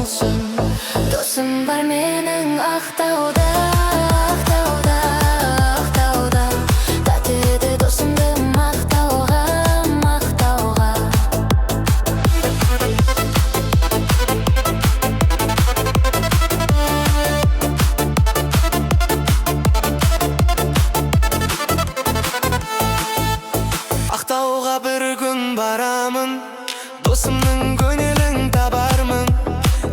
болсын. Досым бар менің Ақтауда, Ақтауда, Ақтауда. Татыды досымды мақтауға, мақтауға. Ақтауға бір күн барамын, досымның көңілін табармын.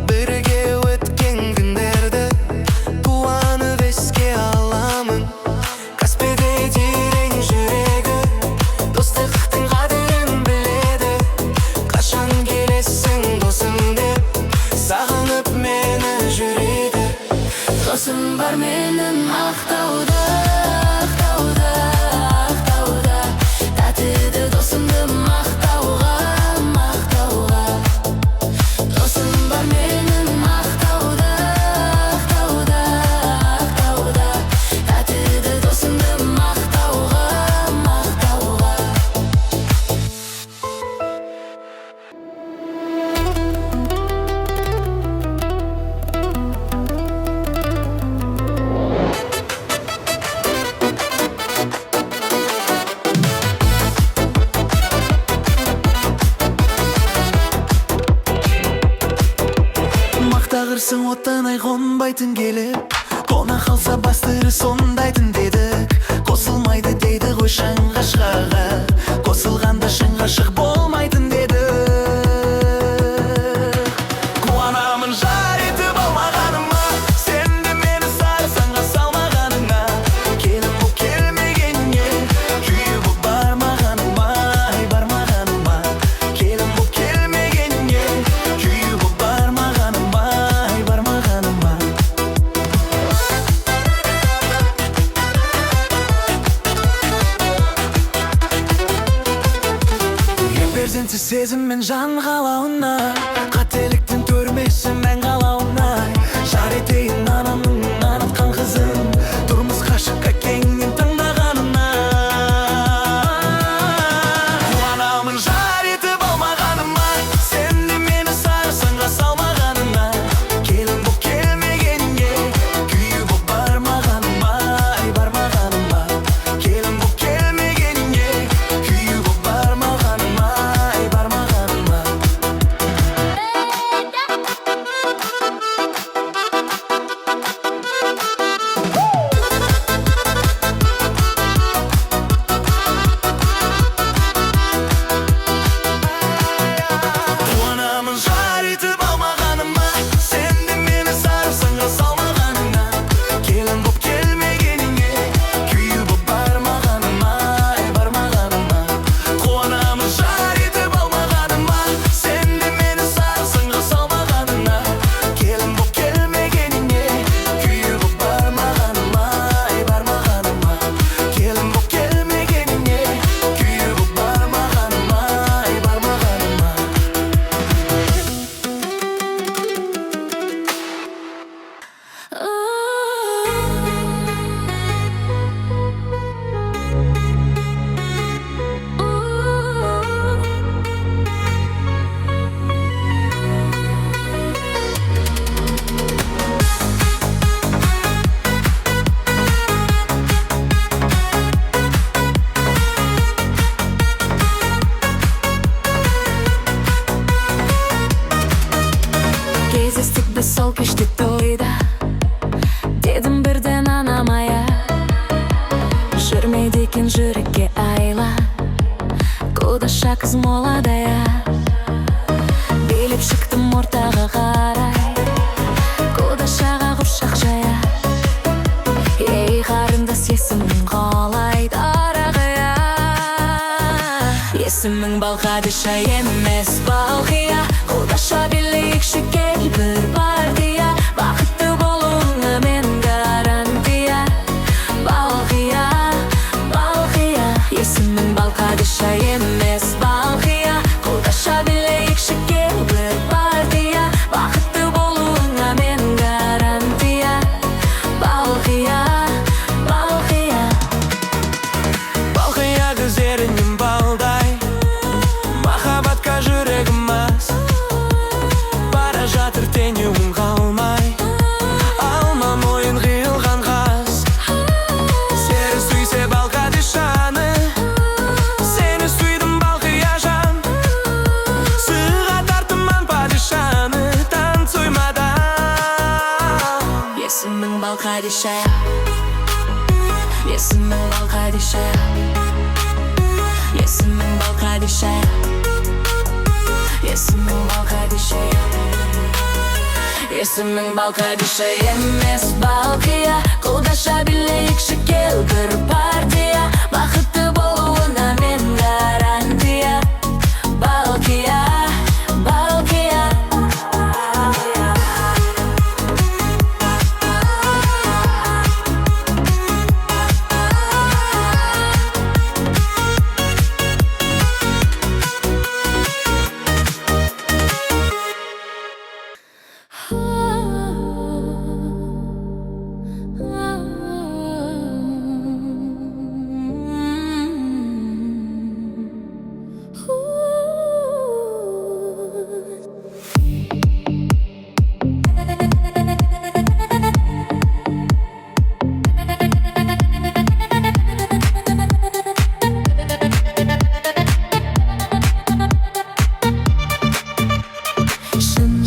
Бірге өткен күндерді туанып еске аламын. Каспийде терең жүрегі, достықтың қадірін біледі. Қашан келесің досым деп, сағынып мені жүреді. Досым бар менің Ақтауда, Ақтауда, Ақтауда. Татыды досымды мақтауға, мақтауға. Досым бар менің Ақтауда, Ақтауда, Ақтауда. Татыды досымды мақтауға, мақтауға. Мақтағырсың оттанай қонбайтын келіп, қона қалса бастыры сондайтын дедік. Қосылмайды дейді ғой шыңға шығаға, қосылғанда шыңға шық болмайтын деді. Қуанамын жар етіп алмағаныма, сен де мені сарсаңға салмағаныңа. Келін бұл келмегеніне, күйі бұл бармағаныма, ай бармағаныма. Келін бұл келмегеніне, күйі бұл бармағаныма, ай бармағаныма. Перзентсіз сезіммен жан қалауына, қателіктің көрмесі мән қалауына. Жар етейін анамның анатқан қызын, тұрмысқа шыққа кеңінен таңдағанына. Қуанамын жар етіп алмағаныма, сен де мені сарсаңға салмағанына. Келін бұл келмегеніне, күйі бұл бармағаныма, ай бармағаныма. Келін бұл келмегеніне, күйі бұл бармағаныма, ай бармағаныма. Қуанамын жар етіп алмағаныма, сен де мені сарсаңға салмағаныңа. Келін бұл келмегеніне, күйі бұл бармағаныма, ай бармағаныма. Қуанамын жар етіп алмағаныма, сен де мені сарсаңға салмағаныңа. Келін бұл келмегеніне, күйі бұл бармағаныма, ай бармағаныма. Келін бұл келмегеніне, күйі бұл бармағаныма, ай бармағаныма. Кездестік біз сол кеште тойда, дедім бірден анамая. Жүрмейді екен жүрекке айла, қудаша қыз молодая. Билеп шықтым ортаға қарай, қудашаға құшақ жая. Ей қарындас, есімің қалай дарағая? Есімің Балқадиша емес Балқия. Қудаша билейікші кел бір партия, бақытты болуыңа мен гарантия. Балқия, Балқия. Есімің Балқадиша емес Балқия. Қудаша билейікші кел бір партия, бақытты болуыңа мен гарантия. Балқия, Балқия. Балқия көздерінен балдай, махаббатқа жүрегім мас. Хадиша, есімің бал Хадиша, есімің бал Хадиша, есімің бал Хадиша, есімің бал Хадиша емес балқия. Қолдаша білейік шекел бір партия, бақытты болуына мен гарантия. Балқия, балқия.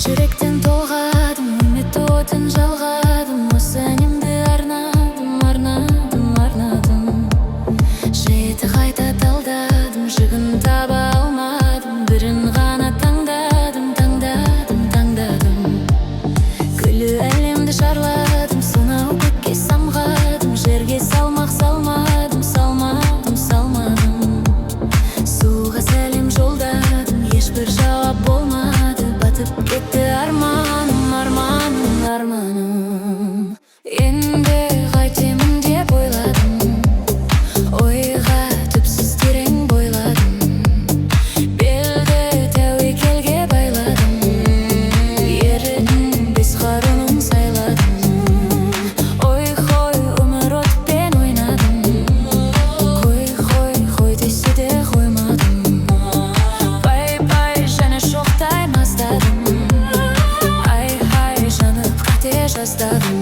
Жүректен толғадым, үміт отын жалғадым, осы әнімді арнадым. Жеті қайта талдадым, жүгін таба алмадым, бірін ғана таңдадым. Күлі әлемді шарладым, сонау көкке самғадым, жерге салмақ салмадым. Суға сәлем жолдадым, ешбір жауап болмады, батып кетті арманым. Енді қайтемін деп ойладым, ойға түпсіз терең бойладым, белді тәуекелге байладым, ердің бес қаруын сайладым. Ой, өмір отпен ойнадым, қой десе де қоймадым. Пай, және шоқтай маздадым, ай, жанып қате жаздадым.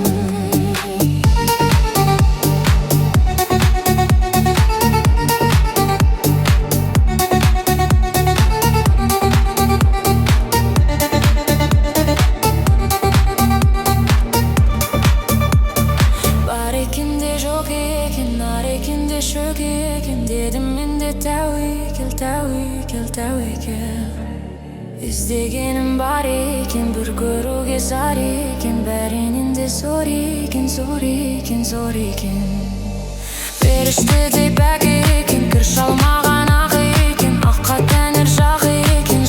Бар екен де жоқ екен, нар екен де шөк екен, дедім мен де тәуекел. Іздегенім бар екен, бір көруге зар екен, бәрінен де зор екен. Періштедей пәк екен, кір шалмаған ақ екен, аққа тәңір жақ екен.